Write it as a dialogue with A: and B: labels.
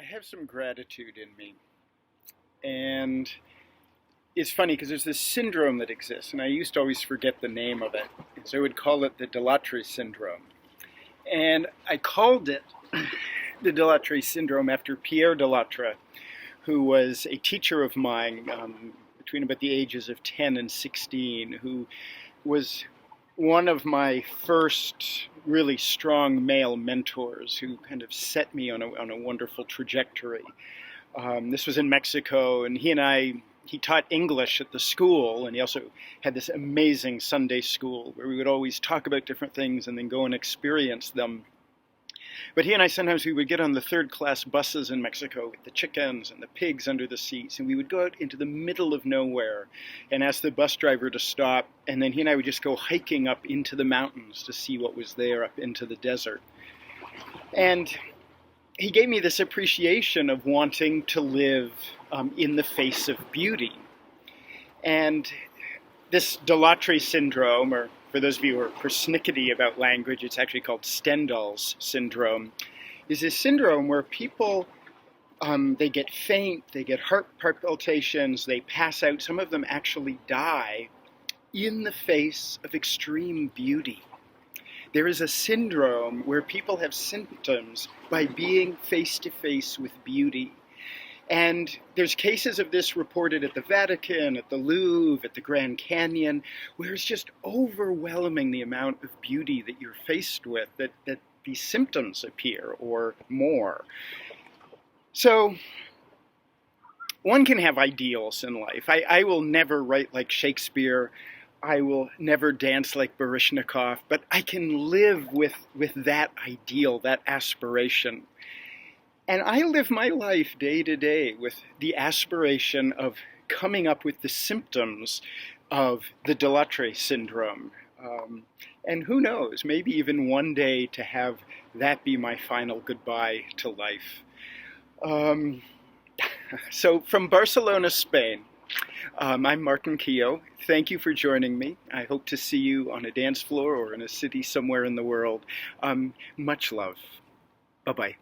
A: I have some gratitude in me. And it's funny because there's this syndrome that exists, and I used to always forget the name of it. And so I would call it the Delattre syndrome. And I called it the Delattre syndrome after Pierre Delattre, who was a teacher of mine between about the ages of 10 and 16, who was one of my first really strong male mentors who kind of set me on a wonderful trajectory. This was in Mexico, and he taught English at the school, and he also had this amazing Sunday school where we would always talk about different things and then go and experience them. But he and I, sometimes we would get on the third-class buses in Mexico with the chickens and the pigs under the seats, and we would go out into the middle of nowhere and ask the bus driver to stop, and then he and I would just go hiking up into the mountains to see what was there up into the desert. And he gave me this appreciation of wanting to live in the face of beauty. And this Delattre syndrome, or for those of you who are persnickety about language, it's actually called Stendhal's syndrome, is this syndrome where people, they get faint, they get heart palpitations, they pass out, some of them actually die in the face of extreme beauty. There is a syndrome where people have symptoms by being face to face with beauty. And there's cases of this reported at the Vatican, at the Louvre, at the Grand Canyon, where it's just overwhelming the amount of beauty that you're faced with, that these symptoms appear or more. So one can have ideals in life. I will never write like Shakespeare. I will never dance like Baryshnikov, but I can live with that ideal, that aspiration. And I live my life day to day with the aspiration of coming up with the symptoms of the Delattre syndrome. And who knows, maybe even one day to have that be my final goodbye to life. So from Barcelona, Spain, I'm Martin Keogh. Thank you for joining me. I hope to see you on a dance floor or in a city somewhere in the world. Much love. Bye-bye.